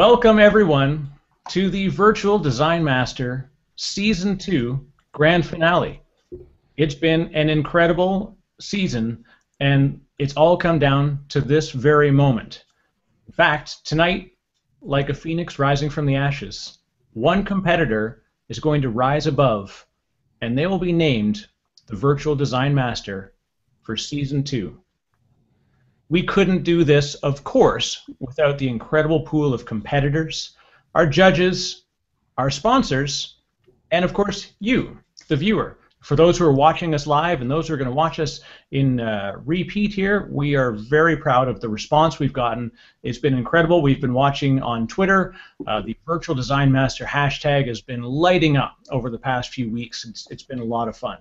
Welcome everyone to the Virtual Design Master Season 2 Grand Finale. It's been an incredible season, and it's all come down to this very moment. In fact, tonight, like a phoenix rising from the ashes, one competitor is going to rise above, and they will be named the Virtual Design Master for Season 2. We couldn't do this, of course, without the incredible pool of competitors, our judges, our sponsors, and of course you, the viewer. For those who are watching us live and those who are going to watch us in repeat here, we are very proud of the response we've gotten. It's been incredible. We've been watching on Twitter. The Virtual Design Master hashtag has been lighting up over the past few weeks. It's been a lot of fun.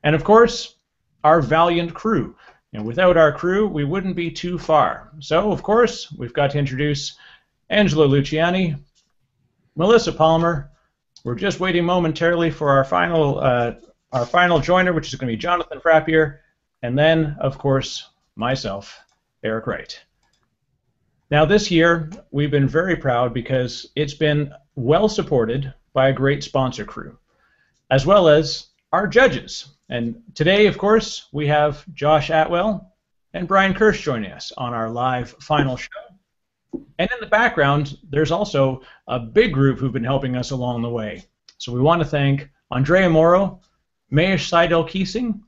And of course, our valiant crew. And without our crew, we wouldn't be too far. So, of course, we've got to introduce Angela Luciani, Melissa Palmer. We're just waiting momentarily for our final joiner, which is going to be Jonathan Frappier, and then, of course, myself, Eric Wright. Now, this year, we've been very proud because it's been well supported by a great sponsor crew, as well as our judges. And today, of course, we have Josh Atwell and Brian Kirsch joining us on our live final show. And in the background, there's also a big group who've been helping us along the way. So we want to thank Andrea Morrow, Mayesh Seidel-Keesing,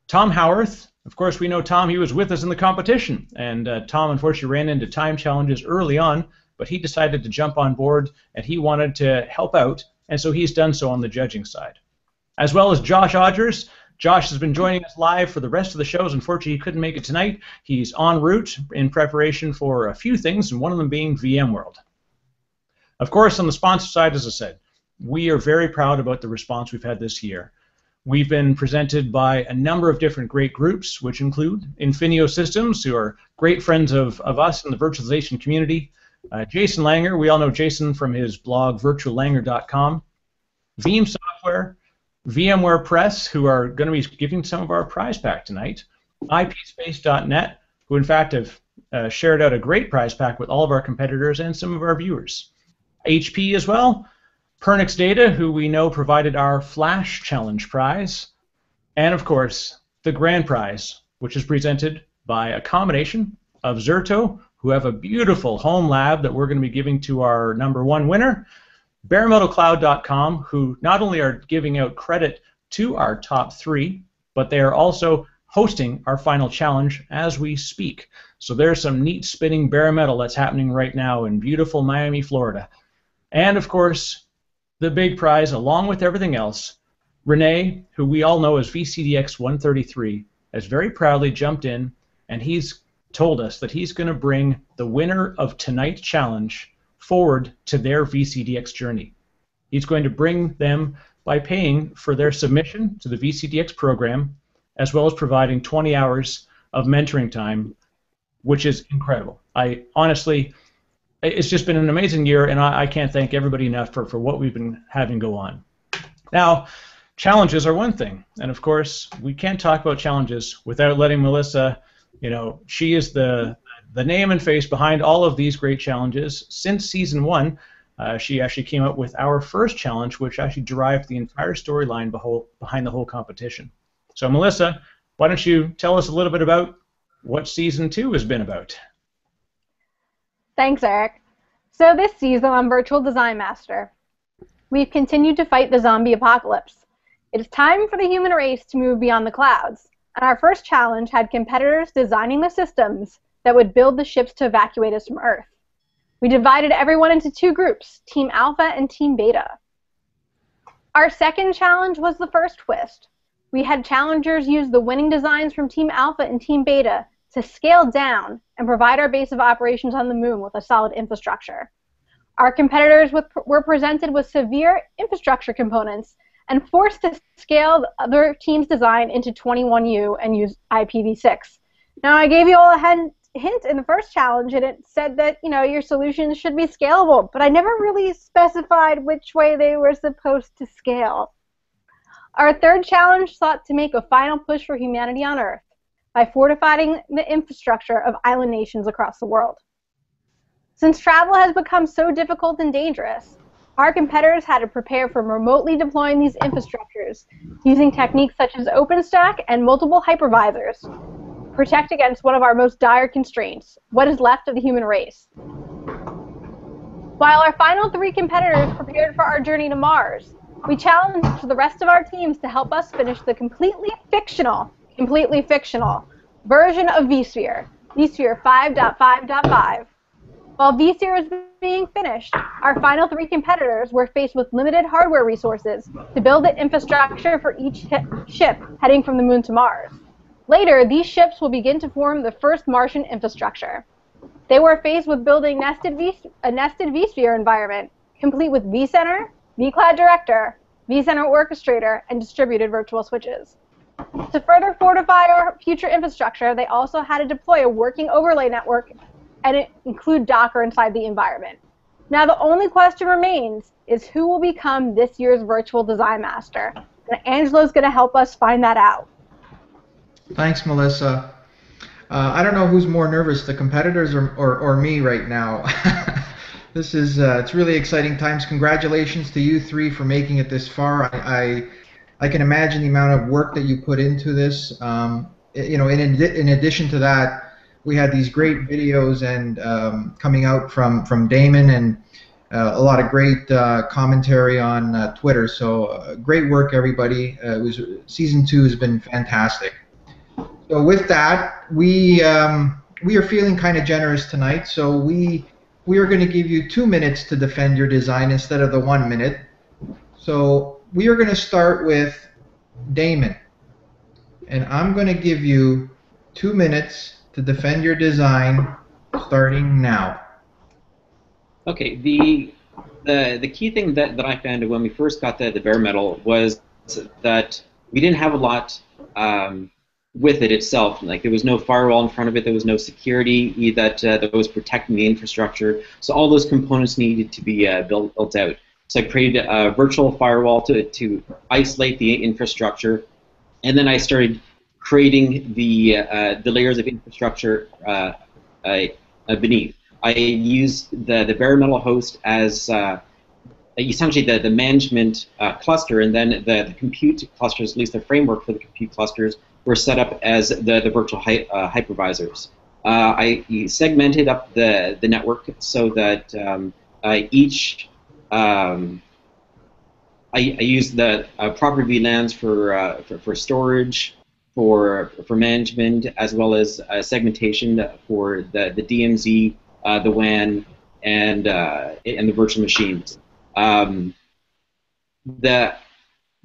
Tom Howarth. Of course, we know Tom. He was with us in the competition. And Tom, unfortunately, ran into time challenges early on, but he decided to jump on board, and he wanted to help out, and so he's done so on the judging side. As well as Josh Odgers. Josh has been joining us live for the rest of the shows. Unfortunately, he couldn't make it tonight. He's en route in preparation for a few things, and one of them being VMworld. Of course, on the sponsor side, as I said, we are very proud about the response we've had this year. We've been presented by a number of different great groups, which include Infinio Systems, who are great friends of us in the virtualization community. Jason Langer, we all know Jason from his blog, virtuallanger.com. Veeam Software, VMware Press, who are going to be giving some of our prize pack tonight, IPspace.net, who in fact have shared out a great prize pack with all of our competitors and some of our viewers. HP as well, Pernix Data, who we know provided our Flash Challenge prize, and of course the grand prize, which is presented by a combination of Zerto, who have a beautiful home lab that we're going to be giving to our #1 winner, BareMetalCloud.com, who not only are giving out credit to our top 3, but they are also hosting our final challenge as we speak. So there's some neat spinning bare metal that's happening right now in beautiful Miami, Florida. And of course, the big prize, along with everything else, Renee, who we all know as VCDX 133, has very proudly jumped in, and he's told us that he's going to bring the winner of tonight's challenge forward to their VCDX journey. He's going to bring them by paying for their submission to the VCDX program, as well as providing 20 hours of mentoring time, which is incredible. Honestly, it's just been an amazing year, and I can't thank everybody enough for what we've been having go on. Now, challenges are one thing, and of course, we can't talk about challenges without letting Melissa, she is the name and face behind all of these great challenges. Since Season 1, she actually came up with our first challenge, which actually derived the entire storyline behind the whole competition. So, Melissa, why don't you tell us a little bit about what Season 2 has been about? Thanks, Eric. So this season on Virtual Design Master, we've continued to fight the zombie apocalypse. It is time for the human race to move beyond the clouds, and our first challenge had competitors designing the systems that would build the ships to evacuate us from Earth. We divided everyone into 2 groups, Team Alpha and Team Beta. Our second challenge was the first twist. We had challengers use the winning designs from Team Alpha and Team Beta to scale down and provide our base of operations on the moon with a solid infrastructure. Our competitors were presented with severe infrastructure components and forced to scale the other team's design into 21U and use IPv6. Now, I gave you all a hint in the first challenge, and it said that your solutions should be scalable, but I never really specified which way they were supposed to scale. Our third challenge sought to make a final push for humanity on Earth by fortifying the infrastructure of island nations across the world. Since travel has become so difficult and dangerous, our competitors had to prepare for remotely deploying these infrastructures using techniques such as OpenStack and multiple hypervisors to protect against one of our most dire constraints, what is left of the human race. While our final 3 competitors prepared for our journey to Mars, we challenged the rest of our teams to help us finish the completely fictional version of vSphere, vSphere 5.5.5. While vSphere was being finished, our final 3 competitors were faced with limited hardware resources to build the infrastructure for each ship heading from the Moon to Mars. Later, these ships will begin to form the first Martian infrastructure. They were faced with building a nested vSphere environment, complete with vCenter, vCloud Director, vCenter Orchestrator, and distributed virtual switches. To further fortify our future infrastructure, they also had to deploy a working overlay network and include Docker inside the environment. Now the only question remains is who will become this year's Virtual Design Master? And Angelo's going to help us find that out. Thanks, Melissa. I don't know who's more nervous, the competitors or me right now. This is it's really exciting times. Congratulations to you 3 for making it this far. I can imagine the amount of work that you put into this. You know, in addition to that, we had these great videos and coming out from Damon and a lot of great commentary on Twitter. So great work, everybody. Season 2 has been fantastic. So with that, we are feeling kind of generous tonight. So we are going to give you 2 minutes to defend your design instead of the 1 minute. So we are going to start with Damon, and I'm going to give you 2 minutes to defend your design, starting now. Okay. The key thing that I found when we first got the bare metal was that we didn't have a lot with it itself. Like there was no firewall in front of it, there was no security that was protecting the infrastructure. So all those components needed to be built out. So I created a virtual firewall to isolate the infrastructure, and then I started creating the layers of infrastructure beneath. I used the bare metal host as essentially the management cluster, and then the compute clusters, at least the framework for the compute clusters, were set up as the virtual hypervisors. I segmented up the network so that I used the proper VLANs for storage, for management, as well as segmentation for the DMZ, the WAN, and the virtual machines.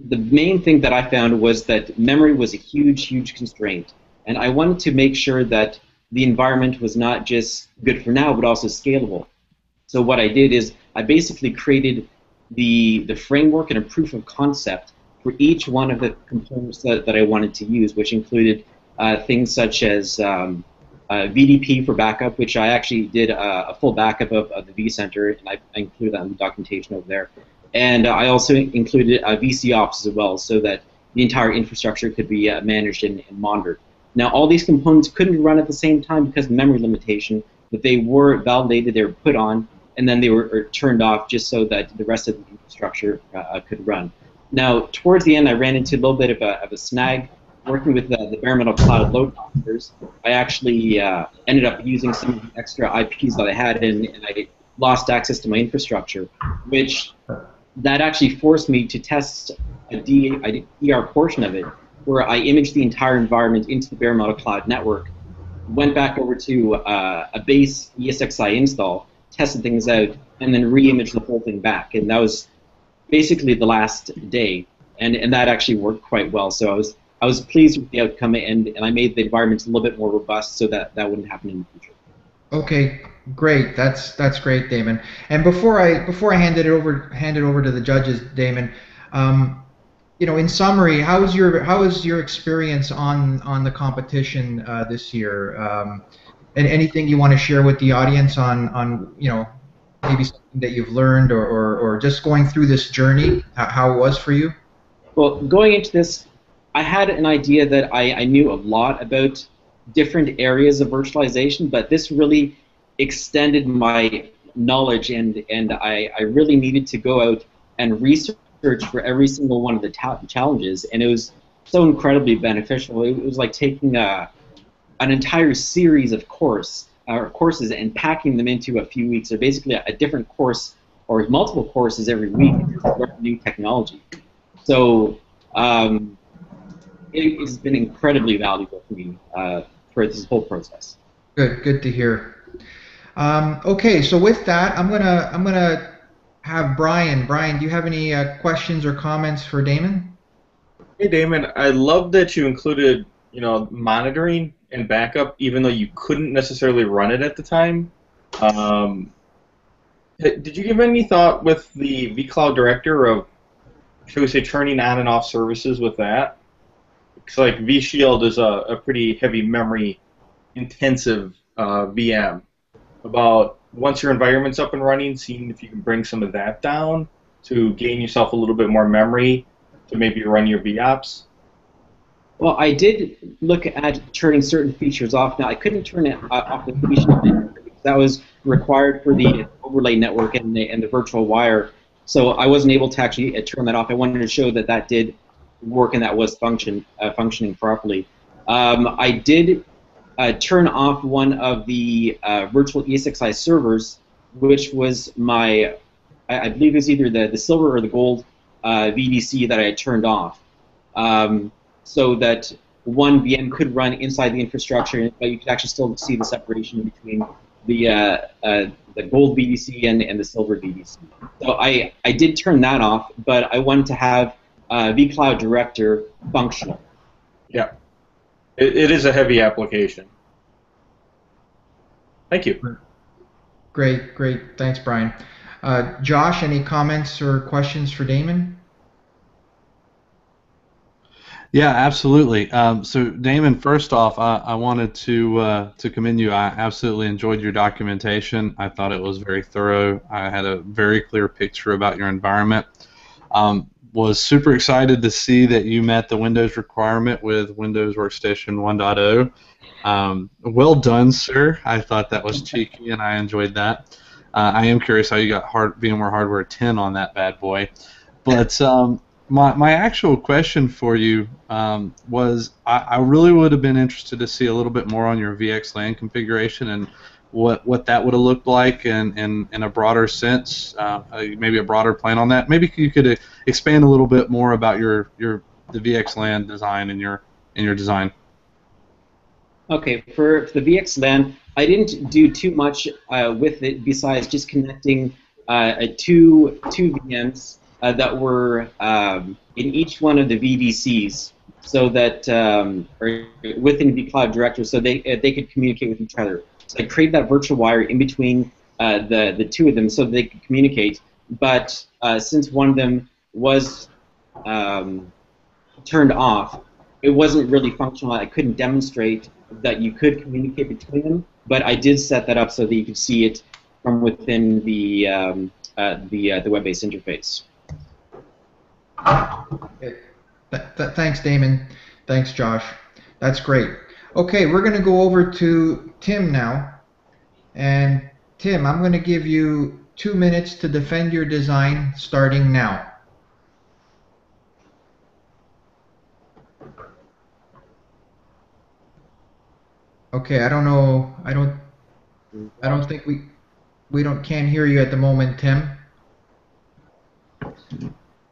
The main thing that I found was that memory was a huge constraint, and I wanted to make sure that the environment was not just good for now, but also scalable. So what I did is I basically created the framework and a proof of concept for each one of the components that I wanted to use, which included things such as VDP for backup, which I actually did a full backup of the vCenter, and I included that in the documentation over there. And I also included VC Ops as well, so that the entire infrastructure could be managed and monitored. Now, all these components couldn't run at the same time because of memory limitation, but they were validated, they were put on, and then they were turned off just so that the rest of the infrastructure could run. Now, towards the end, I ran into a little bit of a snag. Working with the bare metal cloud load balancers, I actually ended up using some of the extra IPs that I had, and I lost access to my infrastructure, which that actually forced me to test a DR portion of it, where I imaged the entire environment into the bare metal cloud network, went back over to a base ESXi install, tested things out, and then re-imaged the whole thing back. And that was basically the last day, and that actually worked quite well. So I was pleased with the outcome, and I made the environment a little bit more robust so that wouldn't happen in the future. Okay, great. That's great, Damon. And before I hand it over to the judges, Damon, you know, in summary, how was your experience on the competition this year? And anything you want to share with the audience on you know, maybe something that you've learned or just going through this journey, how it was for you? Well, going into this, I had an idea that I knew a lot about different areas of virtualization, but this really extended my knowledge, and I really needed to go out and research for every single one of the challenges, and it was so incredibly beneficial. It was like taking an entire series of courses and packing them into a few weeks. So basically a different course or multiple courses every week to learn new technology. So it's been incredibly valuable for me for this whole process. Good to hear. Okay, so with that, I'm gonna have Brian. Brian, do you have any questions or comments for Damon? Hey Damon, I love that you included, monitoring and backup, even though you couldn't necessarily run it at the time. Did you give any thought with the vCloud Director of, shall we say, turning on and off services with that? Because like vShield is a pretty heavy memory intensive VM. About once your environment's up and running, seeing if you can bring some of that down to gain yourself a little bit more memory to maybe run your VOps. Well, I did look at turning certain features off. Now, I couldn't turn it off the vShield network because that was required for the overlay network and the virtual wire. So I wasn't able to actually turn that off. I wanted to show that that did work and that was functioning properly. I did turn off one of the virtual ESXi servers, which was my, I believe it was either the silver or the gold VDC that I had turned off. So that one VM could run inside the infrastructure, but you could actually still see the separation between the gold VDC and the silver VDC. So I did turn that off, but I wanted to have vCloud Director functional. Yeah, it is a heavy application. Thank you. Great. Thanks, Brian. Josh, any comments or questions for Damon? Yeah, absolutely. So, Damon, first off, I wanted to commend you. I absolutely enjoyed your documentation. I thought it was very thorough. I had a very clear picture about your environment. Was super excited to see that you met the Windows requirement with Windows Workstation 1.0. Well done, sir. I thought that was cheeky, and I enjoyed that. I am curious how you got VMware Hardware 10 on that bad boy. But my actual question for you was I really would have been interested to see a little bit more on your VXLAN configuration and what that would have looked like in a broader sense, maybe a broader plan on that. Maybe you could expand a little bit more about the VXLAN design in your design. Okay, for the VXLAN, I didn't do too much with it besides just connecting two VMs that were in each one of the VDCs, so that or within vCloud Director, so they could communicate with each other. So I created that virtual wire in between the two of them so they could communicate. But since one of them was turned off, it wasn't really functional. I couldn't demonstrate that you could communicate between them, but I did set that up so that you could see it from within the web-based interface. Thanks, Damon. Thanks, Josh. That's great. Okay, we're going to go over to Tim now. And Tim, I'm going to give you 2 minutes to defend your design starting now. Okay, I don't know. I don't think can't hear you at the moment, Tim.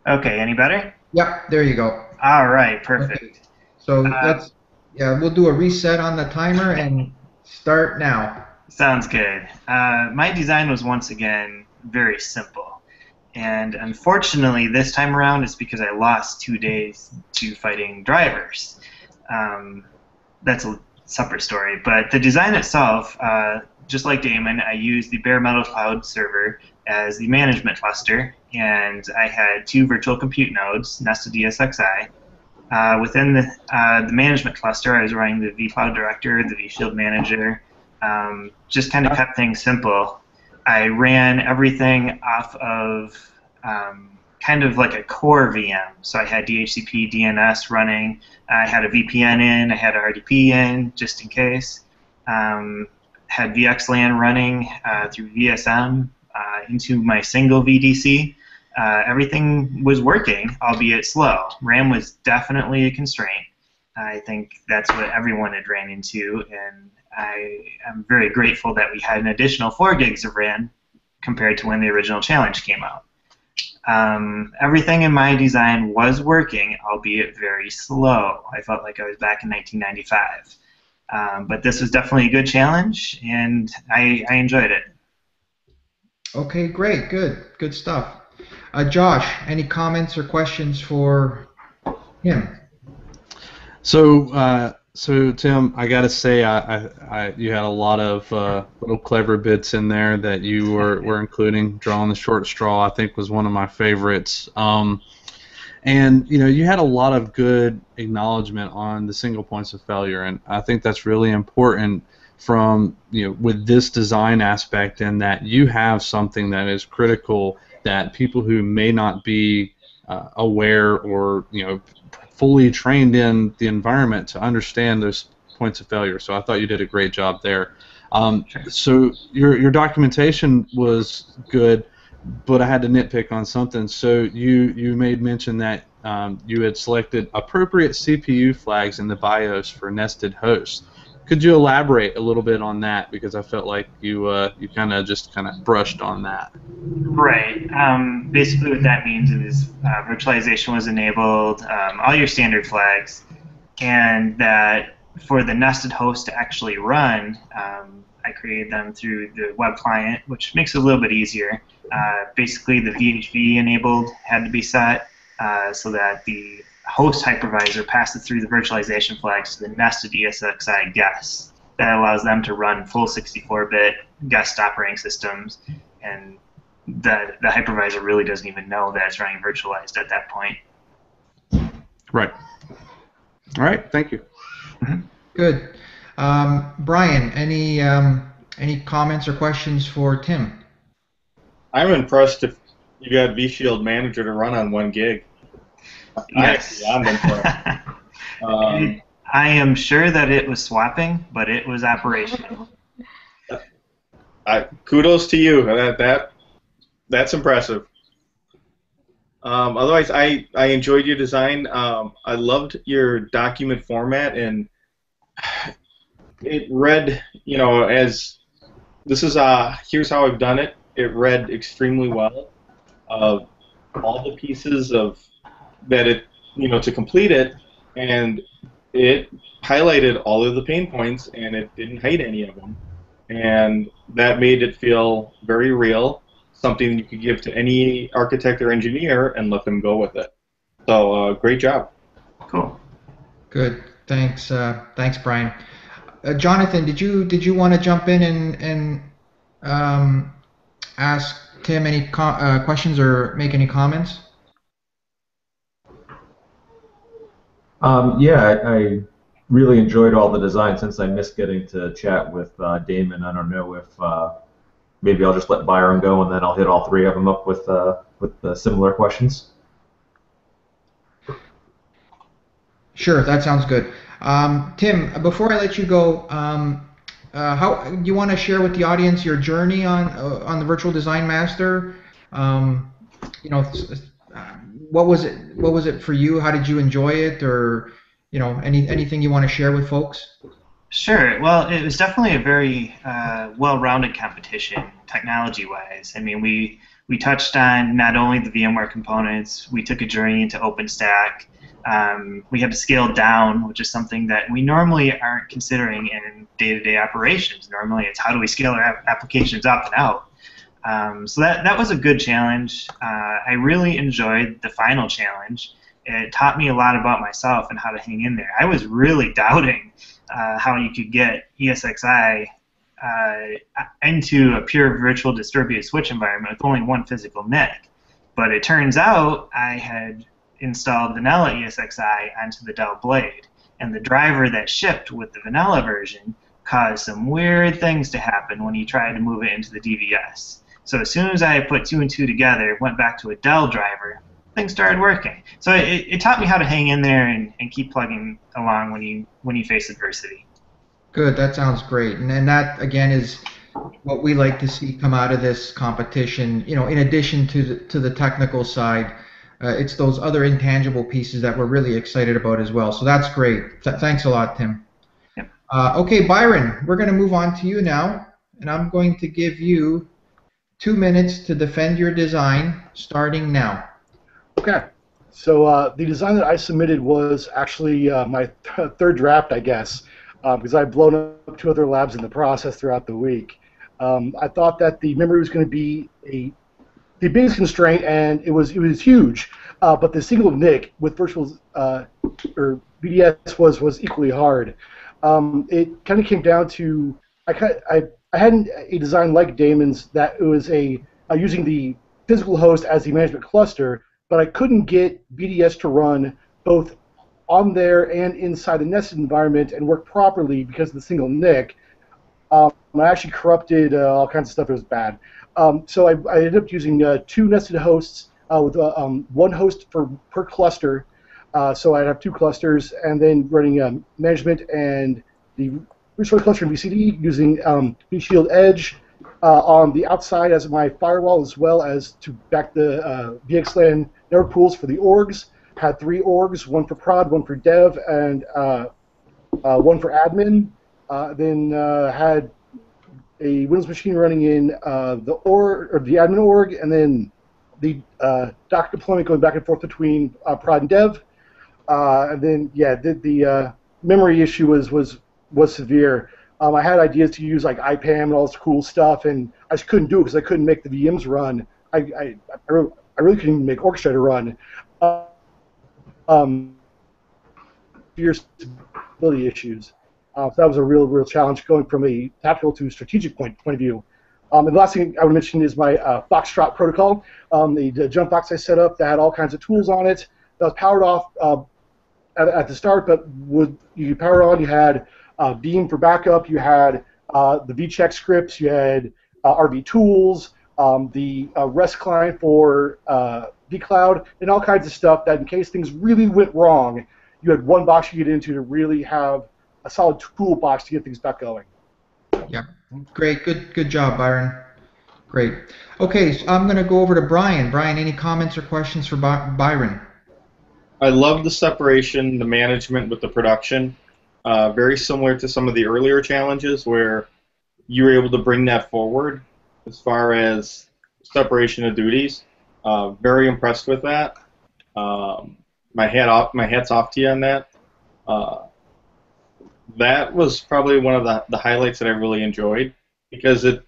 Okay, any better? Yep, there you go. All right, perfect. Okay. So we'll do a reset on the timer and start now. Sounds good. My design was once again very simple, and unfortunately this time around it's because I lost 2 days to fighting drivers. That's a separate story, but the design itself, just like Damon, I used the bare metal cloud server as the management cluster, and I had 2 virtual compute nodes, nested ESXi. Within the management cluster, I was running the vCloud Director, the vShield Manager, just kind of kept things simple. I ran everything off of kind of like a core VM. So I had DHCP, DNS running. I had a VPN in. I had a RDP in, just in case. had VXLAN running through VSM into my single VDC. Everything was working, albeit slow. RAM was definitely a constraint. I think that's what everyone had ran into, and I am very grateful that we had an additional 4 gigs of RAM compared to when the original challenge came out. Everything in my design was working, albeit very slow. I felt like I was back in 1995. But this was definitely a good challenge, and I enjoyed it. Okay, great, good stuff. Josh, any comments or questions for him? So Tim, I gotta say, you had a lot of little clever bits in there that you were including. Drawing the short straw, I think, was one of my favorites. And you had a lot of good acknowledgement on the single points of failure, and I think that's really important from with this design aspect, in that you have something that is critical that people who may not be aware or fully trained in the environment to understand those points of failure. So I thought you did a great job there. So your documentation was good, but I had to nitpick on something. So you made mention that you had selected appropriate CPU flags in the BIOS for nested hosts. Could you elaborate a little bit on that, because I felt like you kind of brushed on that. Right. Basically, what that means is virtualization was enabled, all your standard flags, and that for the nested host to actually run, I created them through the web client, which makes it a little bit easier. Basically, the VHV enabled had to be set so that the host hypervisor passes through the virtualization flags to the nested ESXi guests. That allows them to run full 64-bit guest operating systems, and the hypervisor really doesn't even know that it's running virtualized at that point. Right. All right. Thank you. Mm-hmm. Good. Brian, any comments or questions for Tim? I'm impressed if you got vShield Manager to run on 1 gig. Yes. I'm impressed. I am sure that it was swapping, but it was operational. Kudos to you. That's impressive. Otherwise, I enjoyed your design. I loved your document format, and it read, as this is here's how I've done it. It read extremely well. All the pieces of that it, to complete it, and it highlighted all of the pain points, and it didn't hide any of them, and that made it feel very real. Something you could give to any architect or engineer and let them go with it. So great job. Cool. Good. Thanks. Thanks, Brian. Jonathan, did you want to jump in and ask Tim any questions or make any comments? Yeah, I really enjoyed all the design. Since I missed getting to chat with Damon, I don't know if maybe I'll just let Byron go, and then I'll hit all 3 of them up with similar questions. Sure, that sounds good. Tim, before I let you go, how do you want to share with the audience your journey on the Virtual Design Master? What was it for you? How did you enjoy it, or anything you want to share with folks? Sure. Well, it was definitely a very well-rounded competition, technology-wise. I mean, we touched on not only the VMware components, we took a journey into OpenStack. We had to scale down, which is something that we normally aren't considering in day-to-day operations. Normally, it's how do we scale our applications up and out. So that was a good challenge. I really enjoyed the final challenge. It taught me a lot about myself and how to hang in there. I was really doubting how you could get ESXi into a pure virtual distributed switch environment with only 1 physical NIC. But it turns out I had installed vanilla ESXi onto the Dell Blade, and the driver that shipped with the vanilla version caused some weird things to happen when you tried to move it into the DVS. So as soon as I put 2 and 2 together, went back to a Dell driver, things started working. So it taught me how to hang in there and keep plugging along when you face adversity. Good. That sounds great. And that again is what we like to see come out of this competition. You know, in addition to the technical side, it's those other intangible pieces that we're really excited about as well. So that's great. Thanks a lot, Tim. Yep. Okay, Byron, we're going to move on to you now, and I'm going to give you 2 minutes to defend your design, starting now. Okay. So the design that I submitted was actually my third draft, I guess, because I've blown up 2 other labs in the process throughout the week. I thought that the memory was going to be the biggest constraint, and it was huge. But the single NIC with virtual or BDS was equally hard. It kind of came down to I had a design like Damon's that it was using the physical host as the management cluster, but I couldn't get BDS to run both on there and inside the nested environment and work properly because of the single NIC. I actually corrupted all kinds of stuff. It was bad. So I ended up using 2 nested hosts with 1 host per cluster. So I'd have 2 clusters, and then running management and the resource cluster in VCD using vShield Edge on the outside as my firewall, as well as to back the VXLAN network pools for the orgs. Had 3 orgs, 1 for prod, 1 for dev, and 1 for admin. Then had a Windows machine running in the admin org, and then the Docker deployment going back and forth between prod and dev. And then the memory issue was severe. I had ideas to use like IPAM and all this cool stuff, and I just couldn't do it because I couldn't make the VMs run. I really couldn't even make Orchestrator run. Severe stability issues. So that was a real challenge going from a tactical to strategic point of view. And the last thing I would mention is my Foxtrot protocol, the jump box I set up that had all kinds of tools on it. That was powered off at the start, but you power on, you had Beam for backup, you had the vcheck scripts, you had RV tools, the REST client for vCloud, and all kinds of stuff that in case things really went wrong, you had one box you get into to really have a solid toolbox to get things back going. Yeah, great, good job, Byron. Great. Okay, so I'm going to go over to Brian. Brian, any comments or questions for Byron? I love the separation, the management with the production. Very similar to some of the earlier challenges where you were able to bring that forward as far as separation of duties. Very impressed with that. My hat's off to you on that. That was probably one of the highlights that I really enjoyed because it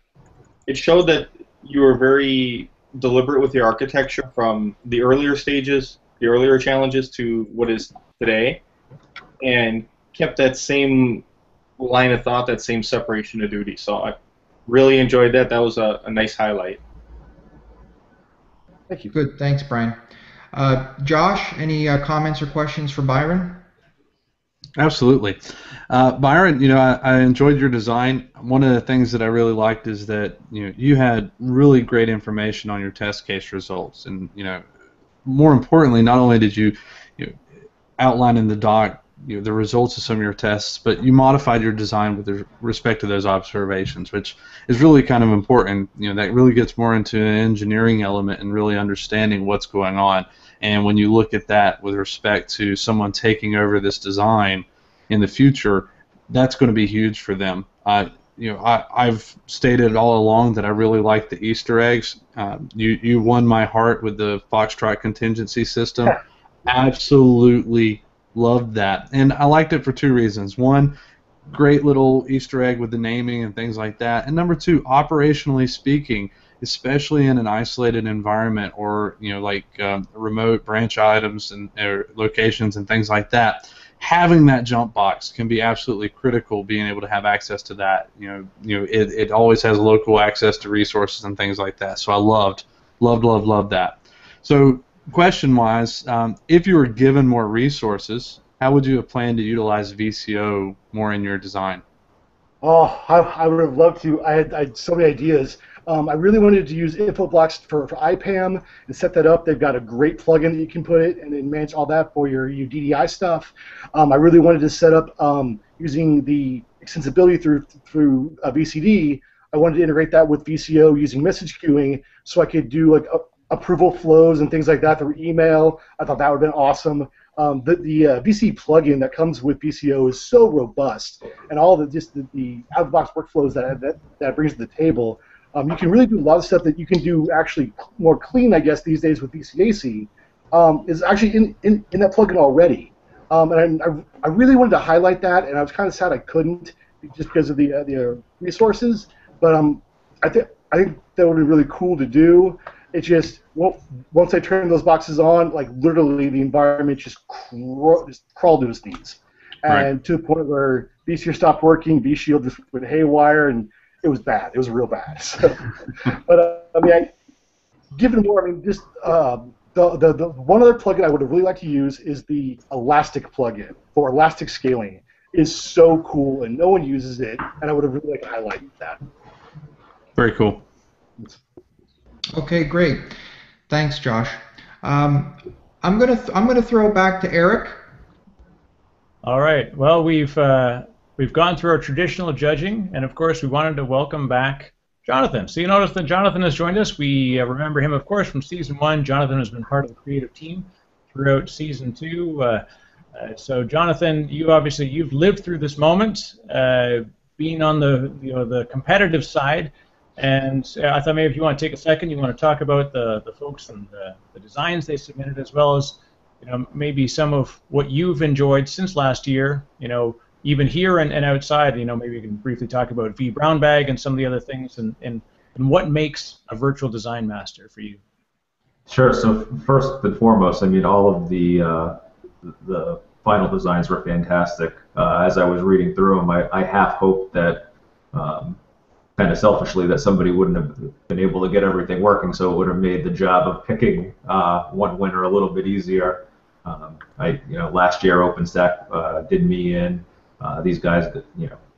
showed that you were very deliberate with your architecture from the earlier stages, the earlier challenges to what is today, and kept that same line of thought, that same separation of duty. So I really enjoyed that. That was a nice highlight. Thank you. Good, thanks, Brian. Josh, any comments or questions for Byron? Absolutely. Byron, I enjoyed your design. One of the things that I really liked is that you had really great information on your test case results, and more importantly, not only did you outline in the doc the results of some of your tests, but you modified your design with respect to those observations, which is really kind of important. That really gets more into an engineering element and really understanding what's going on. And when you look at that with respect to someone taking over this design in the future, that's going to be huge for them. I've stated all along that I really like the Easter eggs. You won my heart with the Foxtrot contingency system. Absolutely loved that. And I liked it for 2 reasons. One, great little Easter egg with the naming and things like that. And number 2, operationally speaking, especially in an isolated environment or remote branch items and locations and things like that, having that jump box can be absolutely critical. Being able to have access to that, it always has local access to resources and things like that. So I loved that. So question-wise, if you were given more resources, how would you have planned to utilize VCO more in your design? Oh, I would have loved to. I had so many ideas. I really wanted to use info blocks for IPAM and set that up. They've got a great plugin that you can put it and then manage all that for your DDI stuff. I really wanted to set up using the extensibility through VCD, I wanted to integrate that with VCO using message queuing, so I could do like approval flows and things like that through email. I thought that would have been awesome. The VC plugin that comes with VCO is so robust, and all the out-of-the-box workflows that brings to the table. You can really do a lot of stuff that you can do actually more clean, I guess, these days with VCAC. Is actually in that plugin already. And I really wanted to highlight that, and I was kind of sad I couldn't just because of the resources. But I think that would be really cool to do. It just once I turned those boxes on, like literally the environment just crawled to its knees, and to the point where vSphere stopped working, vShield just went haywire, and it was bad. It was real bad. So, but I mean, given more, I mean, just the one other plugin I would have really liked to use is the Elastic plugin for elastic scaling. Is so cool, and no one uses it, and I would have really liked to highlight that. Very cool. Okay, great. Thanks, Josh. I'm gonna throw it back to Eric. All right. Well, we've gone through our traditional judging, and of course, we wanted to welcome back Jonathan. So you notice that Jonathan has joined us. We remember him, of course, from Season 1. Jonathan has been part of the creative team throughout Season 2. So Jonathan, you've lived through this moment, being on the competitive side. And I thought maybe if you want to take a second, you want to talk about the folks and the designs they submitted, as well as maybe some of what you've enjoyed since last year. Even here and outside. Maybe you can briefly talk about V Brown Bag and some of the other things, and what makes a virtual design master for you. Sure. So first and foremost, I mean, all of the final designs were fantastic. As I was reading through them, I half hoped that. Kind of selfishly, that somebody wouldn't have been able to get everything working, so it would have made the job of picking one winner a little bit easier. Last year OpenStack did me in. These guys,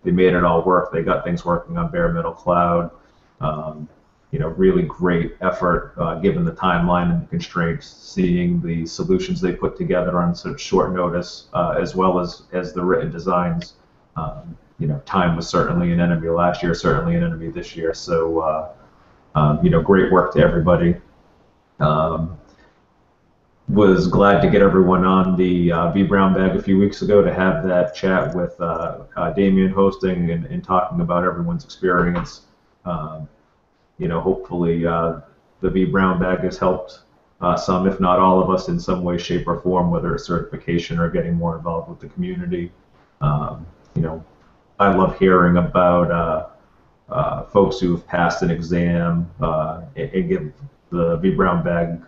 they made it all work. They got things working on bare metal cloud. Really great effort given the timeline and the constraints. Seeing the solutions they put together on such short notice, as well as the written designs. Time was certainly an enemy last year, certainly an enemy this year. So, great work to everybody. Was glad to get everyone on the V Brown Bag a few weeks ago to have that chat with Damien hosting and talking about everyone's experience. Hopefully the V Brown Bag has helped some, if not all of us, in some way, shape, or form, whether it's certification or getting more involved with the community. I love hearing about folks who've passed an exam and give the V Brown Bag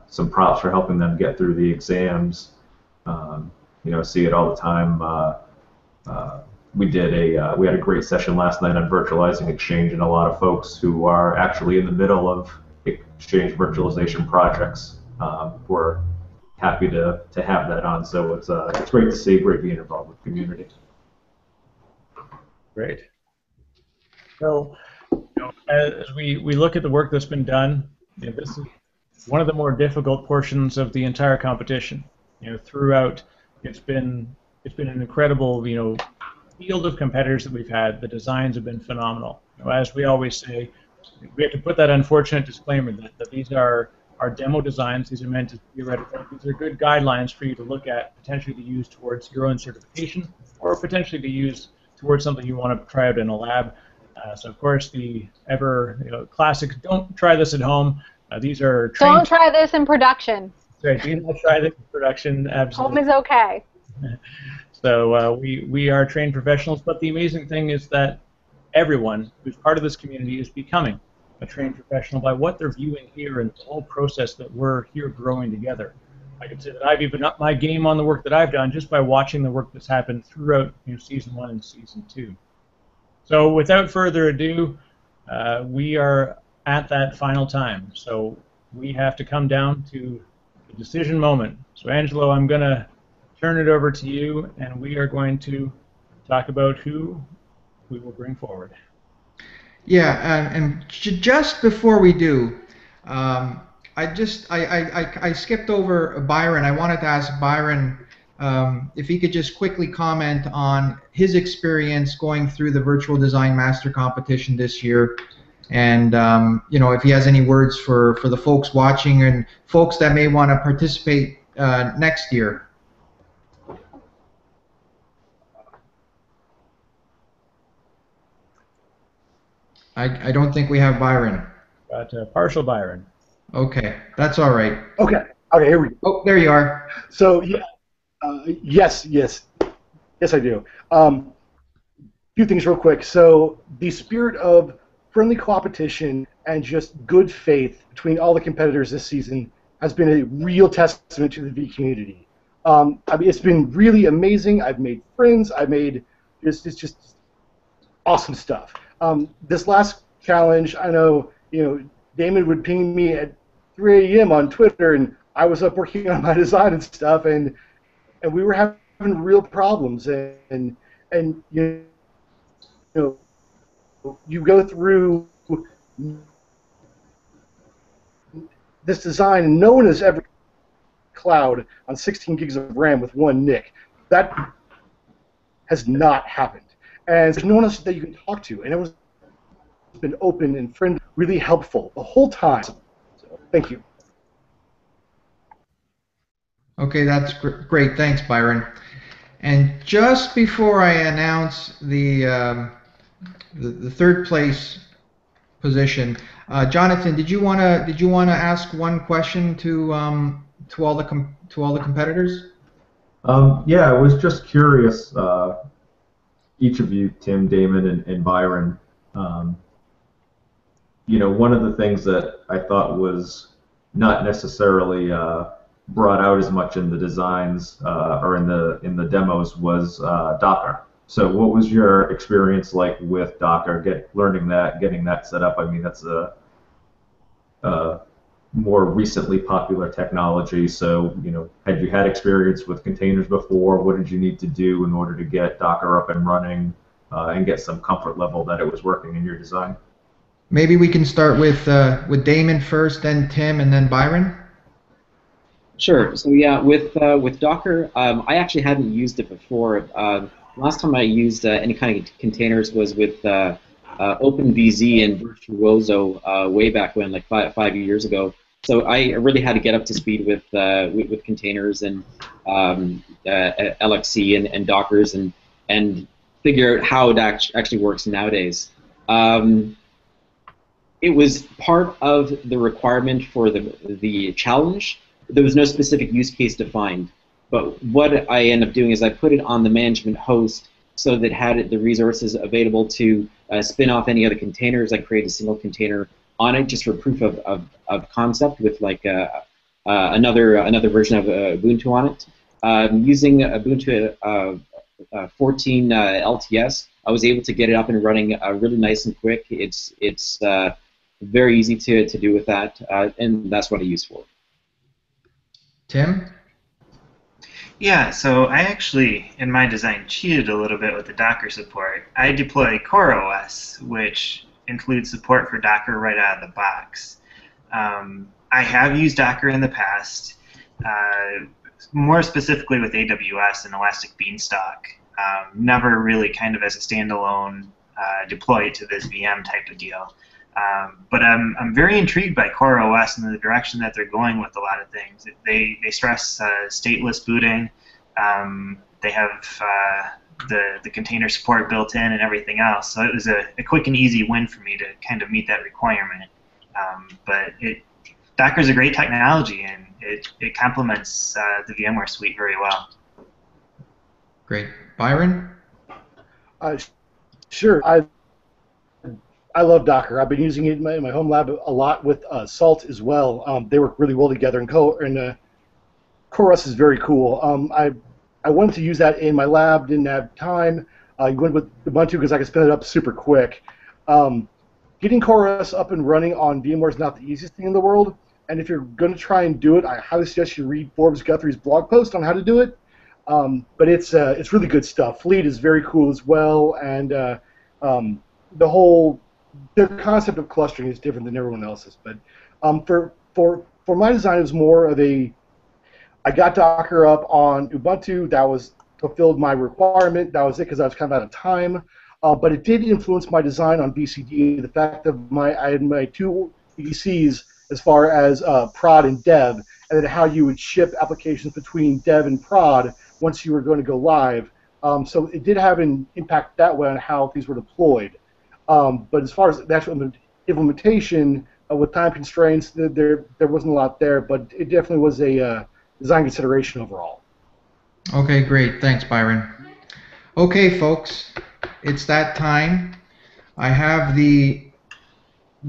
some props for helping them get through the exams. See it all the time. We had a great session last night on virtualizing Exchange, and a lot of folks who are actually in the middle of Exchange virtualization projects were happy to have that on. So it's great to see, great being involved with the community. Great. So, as we look at the work that's been done, this is one of the more difficult portions of the entire competition. Throughout, it's been an incredible, field of competitors that we've had. The designs have been phenomenal. As we always say, we have to put that unfortunate disclaimer that these are our demo designs. These are meant to be theoretical. These are good guidelines for you to look at, potentially to use towards your own certification, or potentially to use towards something you want to try out in a lab. So of course the ever classic, don't try this at home. These are trained. Don't try this in production. Right, do not try this in production. Absolutely. Home is okay. So we are trained professionals, but the amazing thing is that everyone who's part of this community is becoming a trained professional by what they're viewing here and the whole process that we're here growing together. I can say that I've even upped my game on the work that I've done just by watching the work that's happened throughout Season 1 and Season 2. So without further ado, we are at that final time. So we have to come down to the decision moment. So Angelo, I'm going to turn it over to you, and we are going to talk about who we will bring forward. Yeah, and just before we do, I skipped over Byron. I wanted to ask Byron if he could just quickly comment on his experience going through the Virtual Design Master competition this year, and if he has any words for the folks watching and folks that may want to participate next year. I don't think we have Byron. Got partial Byron. Okay, that's all right. Okay, here we go. Oh, there you are. So, yeah, yes, I do. Few things real quick. So, the spirit of friendly competition and just good faith between all the competitors this season has been a real testament to the V community. I mean, it's been really amazing. I've made friends. It's just awesome stuff. This last challenge, I know, Damon would ping me at 3 a.m. on Twitter, and I was up working on my design and stuff, and we were having real problems, and you go through this design, and no one has ever cloud on 16 gigs of RAM with one NIC. That has not happened, and there's no one else that you can talk to, and everyone's been open and friendly, really helpful the whole time. So, thank you. Okay, that's great. Thanks, Byron. And just before I announce the third place position, Jonathan, did you wanna ask one question to all the competitors? Yeah, I was just curious. Each of you, Tim, Damon, and Byron. One of the things that I thought was not necessarily brought out as much in the designs or in the demos was Docker. So what was your experience like with Docker, learning that, getting that set up? I mean, that's a more recently popular technology. So, had you had experience with containers before? What did you need to do in order to get Docker up and running and get some comfort level that it was working in your design? Maybe we can start with Damon first, then Tim, and then Byron. Sure. So yeah, with Docker, I actually hadn't used it before. Last time I used any kind of containers was with OpenVZ and Virtuoso way back when, like five years ago. So I really had to get up to speed with containers and LXC and Dockers and figure out how it actually works nowadays. It was part of the requirement for the challenge. There was no specific use case defined. But what I end up doing is I put it on the management host so that had the resources available to spin off any other containers. I create a single container on it just for proof of concept with like another version of Ubuntu on it. Using Ubuntu 14 LTS, I was able to get it up and running really nice and quick. It's very easy to do with that, and that's what I use for. Tim? Yeah, so I actually, in my design, cheated a little bit with the Docker support. I deploy CoreOS, which includes support for Docker right out of the box. I have used Docker in the past, more specifically with AWS and Elastic Beanstalk. Never really kind of as a standalone deploy it to this VM type of deal. But I'm very intrigued by CoreOS and the direction that they're going with a lot of things. They stress stateless booting. They have the container support built in and everything else. So it was a quick and easy win for me to kind of meet that requirement. But Docker's a great technology, and it complements the VMware suite very well. Great. Byron? Sure. I love Docker. I've been using it in my home lab a lot with Salt as well. They work really well together, and CoreOS is very cool. I wanted to use that in my lab, didn't have time. I went with Ubuntu because I could spin it up super quick. Getting CoreOS up and running on VMware is not the easiest thing in the world, and if you're going to try and do it, I highly suggest you read Forbes Guthrie's blog post on how to do it. But it's really good stuff. Fleet is very cool as well, and the concept of clustering is different than everyone else's. But for my design, it was more of a I got Docker up on Ubuntu. That was fulfilled my requirement. That was it because I was kind of out of time. But it did influence my design on BCD. The fact that I had my two ECs as far as prod and dev, and then how you would ship applications between dev and prod once you were going to go live. So it did have an impact that way on how things were deployed. But as far as the actual implementation with time constraints, there wasn't a lot there, but it definitely was a design consideration overall. Okay, great. Thanks, Byron. Okay, folks, it's that time. I have the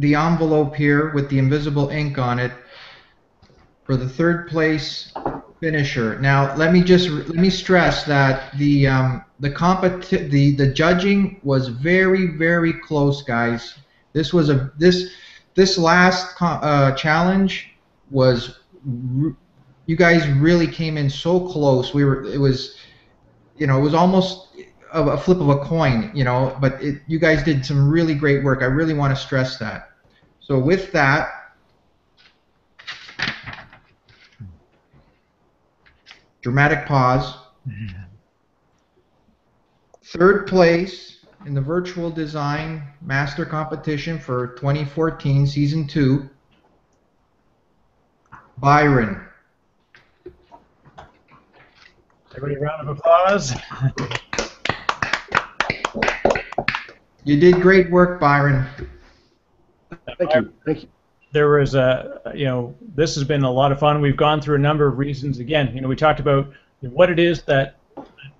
envelope here with the invisible ink on it for the third place finisher. Now, let me stress that the judging was very, very close, guys. This was this last challenge was. You guys really came in so close. It was almost a flip of a coin, but you guys did some really great work. I really want to stress that. So with that, dramatic pause. Third place in the Virtual Design Master Competition for 2014, Season 2, Byron. Everybody, a round of applause. You did great work, Byron. Thank you. Thank you. There was this has been a lot of fun. We've gone through a number of reasons. Again, we talked about what it is that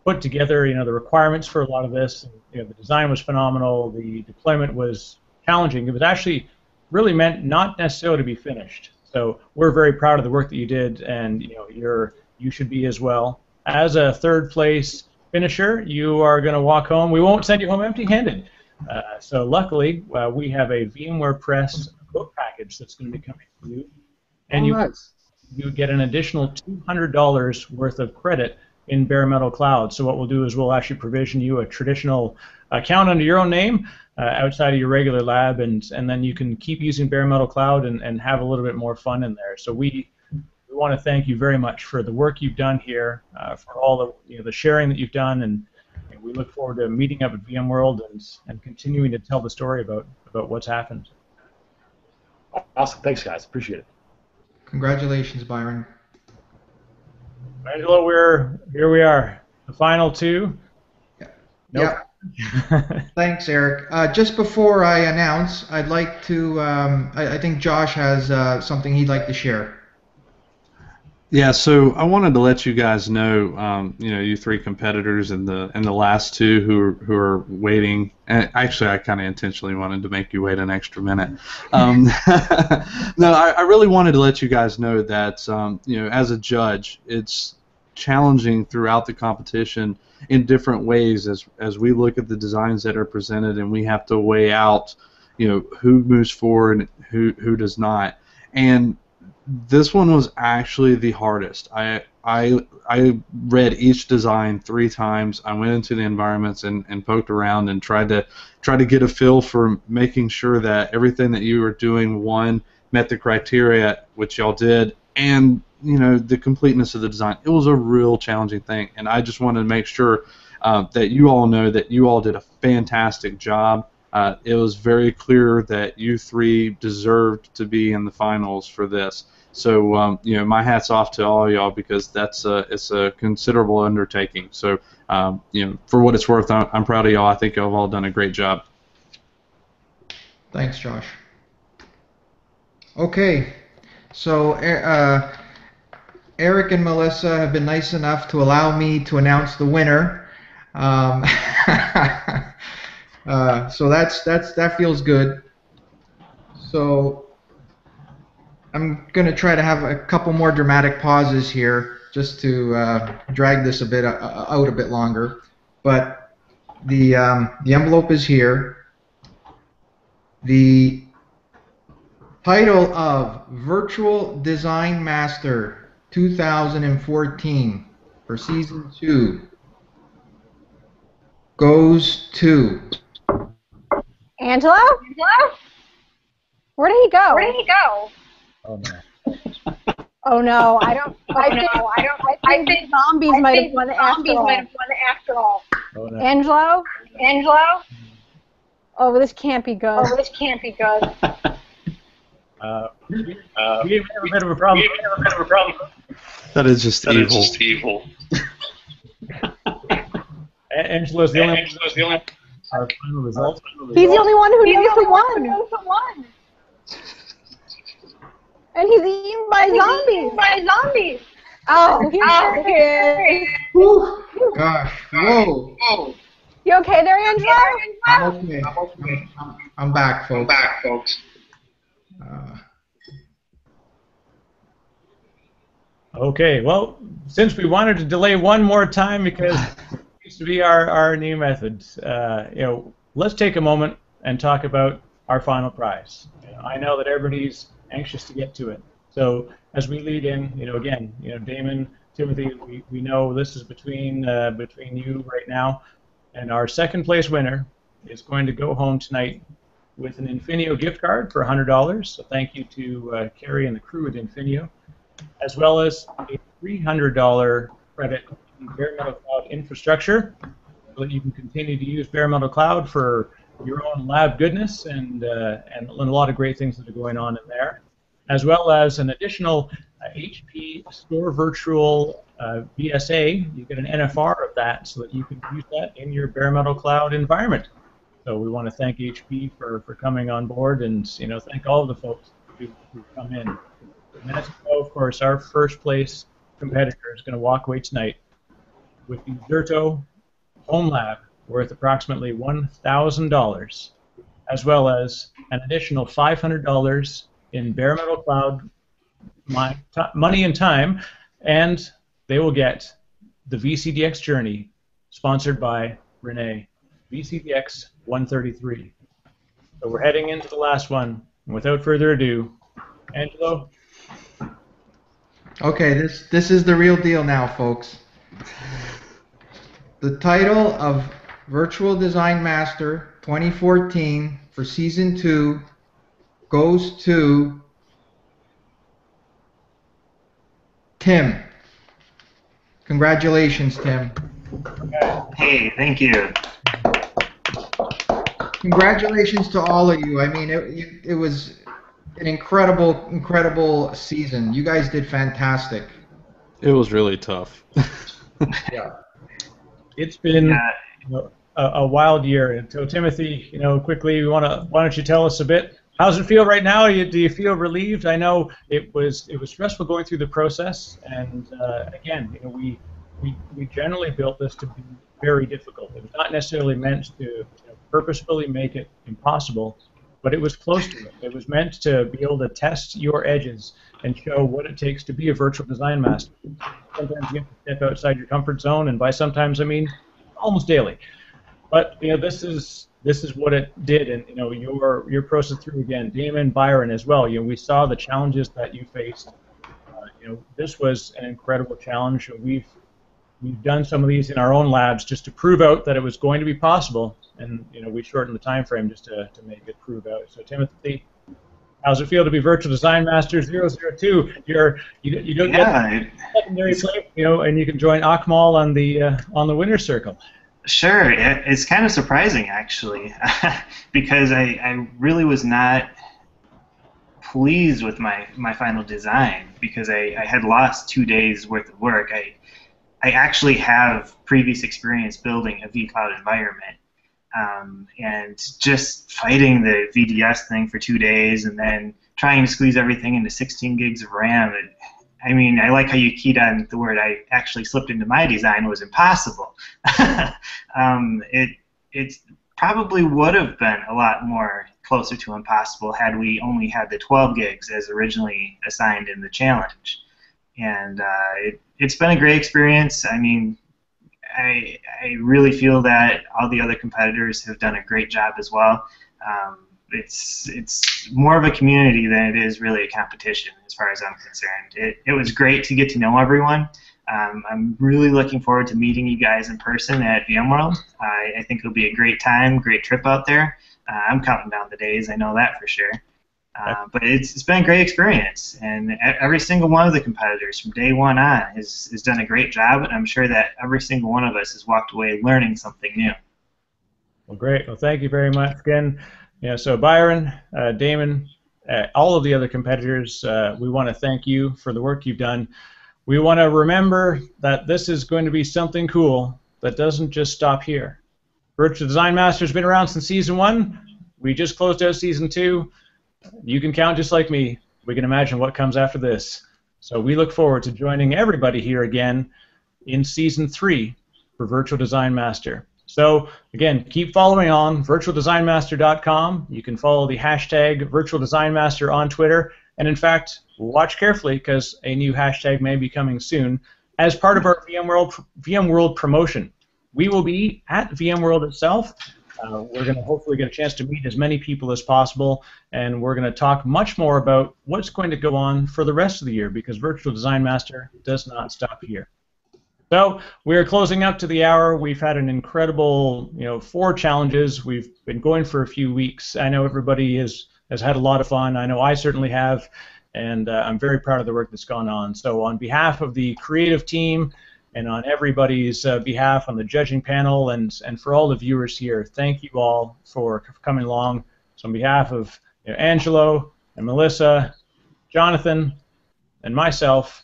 put together, the requirements for a lot of this. The design was phenomenal. The deployment was challenging. It was actually really meant not necessarily to be finished. So we're very proud of the work that you did, and you should be as well. As a third place finisher, you are going to walk home. We won't send you home empty-handed. So luckily, we have a VMware Press book package that's going to be coming to you, and you get an additional $200 worth of credit in Bare Metal Cloud. So what we'll do is we'll actually provision you a traditional account under your own name outside of your regular lab, and then you can keep using Bare Metal Cloud and have a little bit more fun in there. So we want to thank you very much for the work you've done here, for all the sharing that you've done, and we look forward to meeting up at VMworld and continuing to tell the story about what's happened. Awesome. Thanks, guys. Appreciate it. Congratulations, Byron. Angelo, here we are. The final two. Nope. Yeah. Thanks, Eric. Just before I announce, I'd like to. I think Josh has something he'd like to share. Yeah, so I wanted to let you guys know, you three competitors and the last two who are waiting. And actually, I kind of intentionally wanted to make you wait an extra minute. No, I really wanted to let you guys know that as a judge, it's challenging throughout the competition in different ways as we look at the designs that are presented, and we have to weigh out, who moves forward and who does not. And this one was actually the hardest. I read each design 3 times. I went into the environments and poked around and tried to get a feel for making sure that everything that you were doing, one, met the criteria, which y'all did, and the completeness of the design. It was a real challenging thing, and I just wanted to make sure that you all know that you all did a fantastic job. It was very clear that you three deserved to be in the finals for this. So my hat's off to all y'all, because it's a considerable undertaking. So for what it's worth, I'm proud of y'all. I think y'all have all done a great job. Thanks, Josh. Okay, so Eric and Melissa have been nice enough to allow me to announce the winner. So that feels good. So I'm going to try to have a couple more dramatic pauses here, just to drag this a bit out a bit longer. But the envelope is here. The title of Virtual Design Master 2014 for Season 2 goes to Angelo? Where did he go? Oh no. Oh no, I don't I think zombies might have won after all. Oh, no. Angelo? Oh, this can't be good. We have a bit of a problem. That is just evil. Angelo's the only our final result. He's the only one who knows who won. And he's eaten by zombies. Oh, here it is. Whew. Gosh. Whoa. You okay there, Angelo? I'm okay. I'm back, folks. Okay, well, since we wanted to delay one more time because it used to be our new method, let's take a moment and talk about our final prize. I know that everybody's anxious to get to it. So as we lead in, again, Damon, Timothy, we know this is between you right now, and our second place winner is going to go home tonight with an Infinio gift card for $100. So thank you to Carrie and the crew at Infinio, as well as a $300 credit in Bare Metal Cloud infrastructure, so that you can continue to use Bare Metal Cloud for your own lab goodness and a lot of great things that are going on in there, as well as an additional HP Store Virtual BSA. You get an NFR of that so that you can use that in your Bare Metal Cloud environment. So we want to thank HP for coming on board, and thank all of the folks who come in. Minutes ago, of course, our first place competitor is going to walk away tonight with the Zerto Home Lab worth approximately $1,000, as well as an additional $500 in Bare Metal Cloud money and time, and they will get the VCDX Journey, sponsored by Renee, VCDX 133. So we're heading into the last one. And without further ado, Angelo. Okay, this is the real deal now, folks. The title of Virtual Design Master 2014 for Season 2 goes to Tim. Congratulations, Tim. Hey, thank you. Congratulations to all of you. I mean, it was an incredible season. You guys did fantastic. It was really tough. Yeah. It's been a wild year. And so, Timothy, quickly, why don't you tell us a bit? How's it feel right now? Do you feel relieved? I know it was stressful going through the process, and again, we generally built this to be very difficult. It was not necessarily meant to purposefully make it impossible, but it was close to it. It was meant to be able to test your edges and show what it takes to be a virtual design master. Sometimes you have to step outside your comfort zone, and by sometimes I mean almost daily. But this is what it did, and your process through again, Damon, Byron as well. We saw the challenges that you faced. This was an incredible challenge. We've done some of these in our own labs just to prove out that it was going to be possible, and we shortened the time frame just to make it prove out. So Timothy, how's it feel to be Virtual Design Master 002? You don't get secondary place, and you can join Akmal on the winner's circle. Sure, it's kind of surprising actually, because I really was not pleased with my final design because I had lost 2 days worth of work. I actually have previous experience building a vCloud environment, and just fighting the VDS thing for 2 days and then trying to squeeze everything into 16 gigs of RAM. I mean, I like how you keyed on the word I actually slipped into my design was impossible. It probably would have been a lot more closer to impossible had we only had the 12 gigs as originally assigned in the challenge. And it's been a great experience. I mean, I really feel that all the other competitors have done a great job as well. It's more of a community than it is really a competition as far as I'm concerned. It was great to get to know everyone. I'm really looking forward to meeting you guys in person at VMworld. I think it'll be a great time, great trip out there. I'm counting down the days, I know that for sure. But it's been a great experience, and every single one of the competitors from day one on has done a great job, and I'm sure that every single one of us has walked away learning something new. Well, great. Well, thank you very much again. So Byron, Damon, all of the other competitors, we want to thank you for the work you've done. We want to remember that this is going to be something cool that doesn't just stop here. Virtual Design Master has been around since Season 1. We just closed out Season 2. You can count just like me. We can imagine what comes after this. So we look forward to joining everybody here again in Season 3 for Virtual Design Master. So again, keep following on virtualdesignmaster.com. You can follow the hashtag virtualdesignmaster on Twitter. And in fact, watch carefully because a new hashtag may be coming soon as part of our VMworld promotion. We will be at VMworld itself. We're going to hopefully get a chance to meet as many people as possible, and we're going to talk much more about what's going to go on for the rest of the year because Virtual Design Master does not stop here. So we're closing up to the hour. We've had an incredible, 4 challenges. We've been going for a few weeks. I know everybody has had a lot of fun. I know I certainly have, and I'm very proud of the work that's gone on. So on behalf of the creative team and on everybody's behalf on the judging panel and for all the viewers here, thank you all for coming along. So on behalf of Angelo and Melissa, Jonathan, and myself,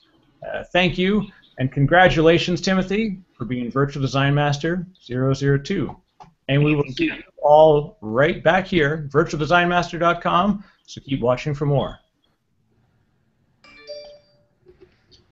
thank you. And congratulations, Timothy, for being Virtual Design Master 002. And we will see you all right back here, virtualdesignmaster.com, so keep watching for more.